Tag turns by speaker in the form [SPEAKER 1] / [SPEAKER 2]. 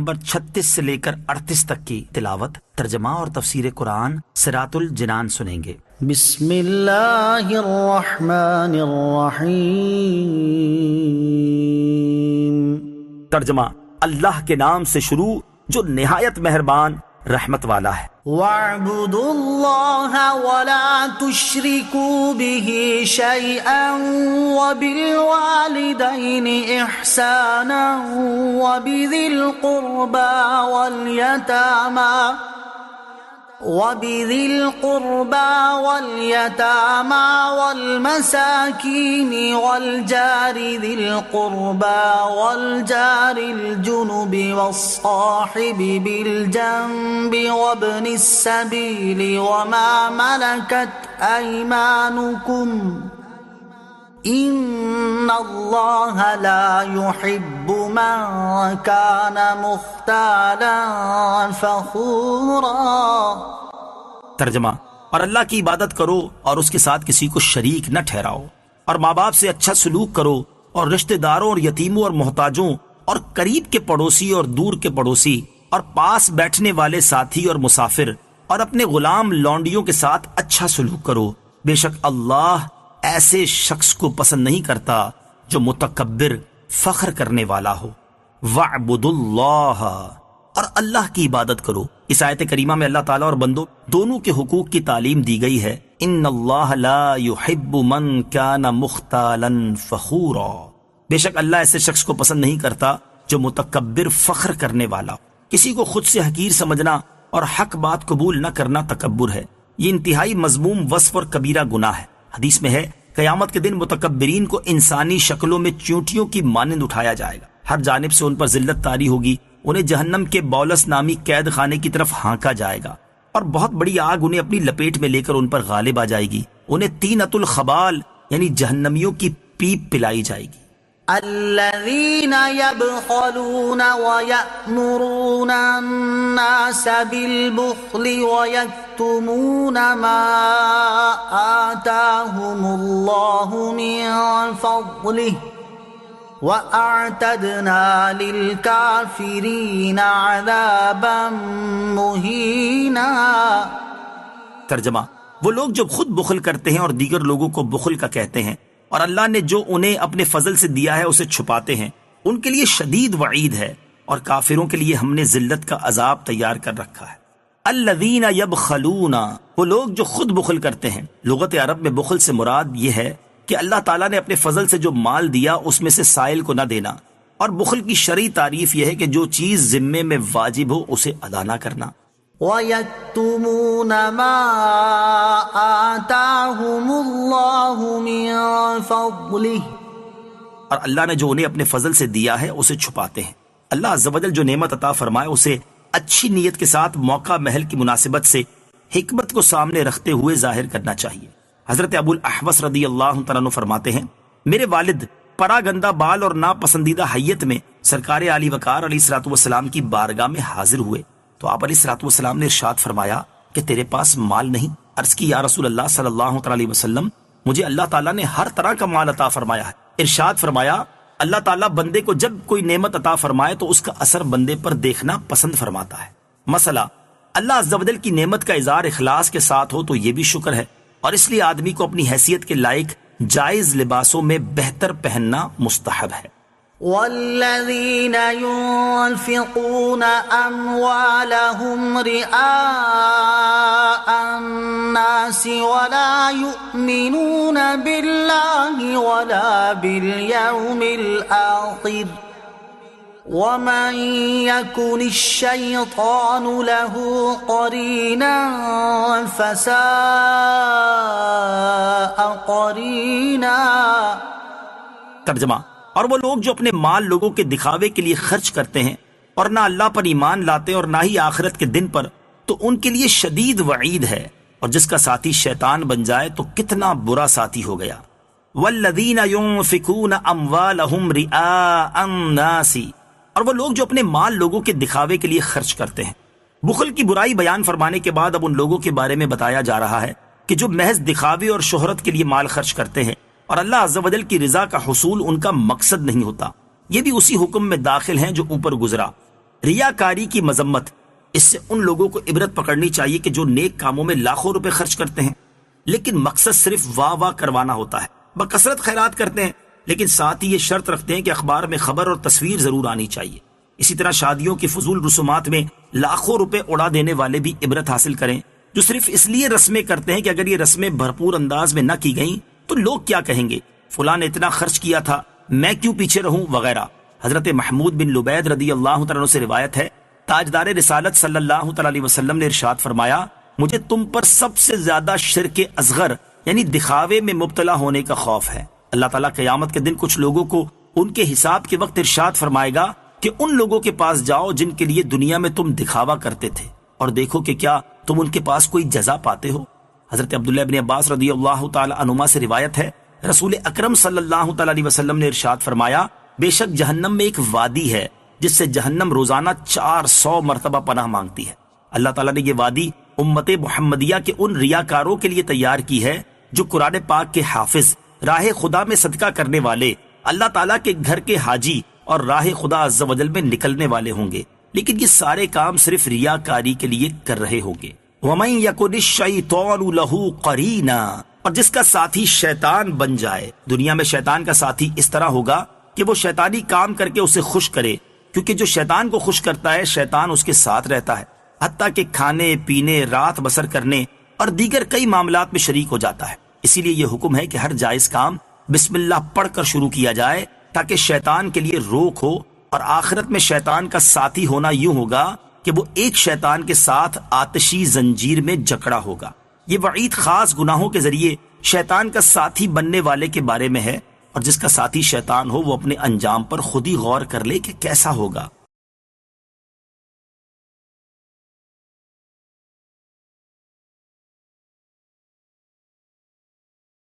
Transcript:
[SPEAKER 1] Number 36 سے لے کر 38 تک کی تلاوت، ترجمہ اور تفسیر قرآن صراط الجنان سنیں گے۔
[SPEAKER 2] بسم اللہ الرحمن الرحیم۔
[SPEAKER 1] ترجمہ، اللہ کے نام سے شروع جو نہایت مہربان رحمت والا ہے۔
[SPEAKER 2] وَاعْبُدُوا اللَّهَ وَلَا تُشْرِكُوا بِهِ شَيْئًا وَبِالْوَالِدَيْنِ إِحْسَانًا وَبِذِي الْقُرْبَى وَالْيَتَامَى وَالْمَسَاكِينِ وَالْجَارِ ذِي الْقُرْبَى وَالْجَارِ الْجُنُبِ وَالصَّاحِبِ بِالْجَنبِ وَابْنِ السَّبِيلِ وَمَا مَلَكَتْ أَيْمَانُكُمْ إِنَّ اللَّهَ لَا يُحِبُّ مَن كَانَ مُخْتَالًا فَخُورًا۔
[SPEAKER 1] ترجمہ، اور اللہ کی عبادت کرو اور اس کے ساتھ کسی کو شریک نہ ٹھہراؤ، اور ماں باپ سے اچھا سلوک کرو، اور رشتہ داروں اور یتیموں اور محتاجوں اور قریب کے پڑوسی اور دور کے پڑوسی اور پاس بیٹھنے والے ساتھی اور مسافر اور اپنے غلام لونڈیوں کے ساتھ اچھا سلوک کرو۔ بے شک اللہ ایسے شخص کو پسند نہیں کرتا جو متکبر فخر کرنے والا ہو۔ وَاعْبُدُوا اللَّهَ، اور اللہ کی عبادت کرو۔ اس آیت کریمہ میں اللہ تعالیٰ اور بندوں دونوں کے حقوق کی تعلیم دی گئی ہے۔ ان اللہ لا يحب من كان مختالا فخورا، بے شک اللہ ایسے شخص کو پسند نہیں کرتا جو متکبر فخر کرنے والا۔ کسی کو خود سے حقیر سمجھنا اور حق بات قبول نہ کرنا تکبر ہے۔ یہ انتہائی مذموم وصف اور کبیرہ گناہ ہے۔ حدیث میں ہے قیامت کے دن متکبرین کو انسانی شکلوں میں چیونٹیوں کی مانند اٹھایا جائے گا، ہر جانب سے ان پر ذلت طاری ہوگی، انہیں جہنم کے بولس نامی قید خانے کی طرف ہانکا جائے گا، اور بہت بڑی آگ انہیں اپنی لپیٹ میں لے کر ان پر غالب آ جائے گی، انہیں طینۃ الخبال یعنی جہنمیوں کی پیپ پلائی جائے گی۔
[SPEAKER 2] الذين يبخلون ويأمرون الناس بالبخل ويكتمون ما آتاهم الله من فضله وأعتدنا للكافرين عذابا مهينا۔
[SPEAKER 1] ترجمہ، وہ لوگ جو خود بخل کرتے ہیں اور دیگر لوگوں کو بخل کا کہتے ہیں، اور اللہ نے جو انہیں اپنے فضل سے دیا ہے اسے چھپاتے ہیں، ان کے لیے شدید وعید ہے، اور کافروں کے لیے ہم نے ذلت کا عذاب تیار کر رکھا ہے۔ الذین یبخلون، وہ لوگ جو خود بخل کرتے ہیں۔ لغت عرب میں بخل سے مراد یہ ہے کہ اللہ تعالیٰ نے اپنے فضل سے جو مال دیا اس میں سے سائل کو نہ دینا، اور بخل کی شرعی تعریف یہ ہے کہ جو چیز ذمے میں واجب ہو اسے ادا نہ کرنا۔
[SPEAKER 2] وَيَكْتُمُونَ مَا آتَاهُمُ اللَّهُ مِن فَضْلِهِ،
[SPEAKER 1] اور اللہ نے جو انہیں اپنے فضل سے دیا ہے اسے چھپاتے ہیں۔ اللہ عز و جل جو نعمت عطا فرمائے اسے اچھی نیت کے ساتھ موقع محل کی مناسبت سے حکمت کو سامنے رکھتے ہوئے ظاہر کرنا چاہیے۔ حضرت ابو الاحوص رضی اللہ تعالیٰ عنہ فرماتے ہیں، میرے والد پرا گندہ بال اور ناپسندیدہ حیت میں سرکار علی وقار علیہ الصلوۃ والسلام کی بارگاہ میں حاضر ہوئے تو آپ علیہ الصلوۃ والسلام نے ارشاد فرمایا کہ تیرے پاس مال نہیں؟ عرض کی یا رسول اللہ صلی اللہ علیہ وسلم، مجھے اللہ تعالیٰ نے ہر طرح کا مال عطا فرمایا ہے۔ ارشاد فرمایا، اللہ تعالیٰ بندے کو جب کوئی نعمت عطا فرمائے تو اس کا اثر بندے پر دیکھنا پسند فرماتا ہے۔ مسئلہ، اللہ عز و جل کی نعمت کا اظہار اخلاص کے ساتھ ہو تو یہ بھی شکر ہے، اور اس لیے آدمی کو اپنی حیثیت کے لائق جائز لباسوں میں بہتر پہننا مستحب ہے۔
[SPEAKER 2] والذین ينفقون اموالهم رئاء الناس ولا يؤمنون بالله ولا باليوم الآخر ومن يكن الشيطان له قرينا فساء قرينا۔
[SPEAKER 1] ترجمہ، اور وہ لوگ جو اپنے مال لوگوں کے دکھاوے کے لیے خرچ کرتے ہیں اور نہ اللہ پر ایمان لاتے اور نہ ہی آخرت کے دن پر، تو ان کے لیے شدید وعید ہے، اور جس کا ساتھی شیطان بن جائے تو کتنا برا ساتھی ہو گیا۔ والذین ينفقون اموالهم رئاء الناس، اور وہ لوگ جو اپنے مال لوگوں کے دکھاوے کے لیے خرچ کرتے ہیں۔ بخل کی برائی بیان فرمانے کے بعد اب ان لوگوں کے بارے میں بتایا جا رہا ہے کہ جو محض دکھاوے اور شہرت کے لیے مال خرچ کرتے ہیں اور اللہ عز و جل کی رضا کا حصول ان کا مقصد نہیں ہوتا۔ یہ بھی اسی حکم میں داخل ہیں جو اوپر گزرا۔ ریاکاری کی مذمت، اس سے ان لوگوں کو عبرت پکڑنی چاہیے کہ جو نیک کاموں میں لاکھوں روپے خرچ کرتے ہیں لیکن مقصد صرف واہ واہ کروانا ہوتا ہے، بکثرت خیرات کرتے ہیں لیکن ساتھ ہی یہ شرط رکھتے ہیں کہ اخبار میں خبر اور تصویر ضرور آنی چاہیے۔ اسی طرح شادیوں کی فضول رسومات میں لاکھوں روپے اڑا دینے والے بھی عبرت حاصل کریں، جو صرف اس لیے رسمیں کرتے ہیں کہ اگر یہ رسمیں بھرپور انداز میں نہ کی گئیں تو لوگ کیا کہیں گے، فلاں نے اتنا خرچ کیا تھا میں کیوں پیچھے رہوں وغیرہ۔ حضرت محمود بن لبید رضی اللہ تعالیٰ عنہ سے روایت ہے، تاجدار رسالت صلی اللہ تعالیٰ علیہ وسلم نے ارشاد فرمایا، مجھے تم پر سب سے زیادہ شرک اصغر یعنی دکھاوے میں مبتلا ہونے کا خوف ہے۔ اللہ تعالیٰ قیامت کے دن کچھ لوگوں کو ان کے حساب کے وقت ارشاد فرمائے گا کہ ان لوگوں کے پاس جاؤ جن کے لیے دنیا میں تم دکھاوا کرتے تھے اور دیکھو کہ کیا تم ان کے پاس کوئی جزا پاتے ہو۔ حضرت عبداللہ بن عباس رضی اللہ تعالی عنہما سے روایت ہے، رسول اکرم صلی اللہ تعالی علیہ وسلم نے ارشاد فرمایا، بے شک جہنم میں ایک وادی ہے جس سے جہنم روزانہ 400 مرتبہ پناہ مانگتی ہے۔ اللہ تعالیٰ نے یہ وادی امت محمدیہ کے ان ریاکاروں کے لیے تیار کی ہے جو قرآن پاک کے حافظ، راہ خدا میں صدقہ کرنے والے، اللہ تعالیٰ کے گھر کے حاجی اور راہ خدا عز و جل میں نکلنے والے ہوں گے، لیکن یہ سارے کام صرف ریاکاری کے لیے کر رہے ہوں گے۔ وَمَن يَكُنِ الشَّيْطَانُ لَهُ قَرِينًا، اور جس کا ساتھی شیطان بن جائے۔ دنیا میں شیطان کا ساتھی اس طرح ہوگا کہ وہ شیطانی کام کر کے اسے خوش کرے، کیونکہ جو شیطان کو خوش کرتا ہے شیطان اس کے ساتھ رہتا ہے، حتیٰ کہ کھانے پینے، رات بسر کرنے اور دیگر کئی معاملات میں شریک ہو جاتا ہے۔ اسی لیے یہ حکم ہے کہ ہر جائز کام بسم اللہ پڑھ کر شروع کیا جائے تاکہ شیطان کے لیے روک ہو، اور آخرت میں شیطان کا ساتھی ہونا یوں ہوگا کہ وہ ایک شیطان کے ساتھ آتشی زنجیر میں جکڑا ہوگا۔ یہ وعید خاص گناہوں کے ذریعے شیطان کا ساتھی بننے والے کے بارے میں ہے، اور جس کا ساتھی شیطان ہو وہ اپنے انجام پر خود ہی غور کر لے کہ کیسا ہوگا۔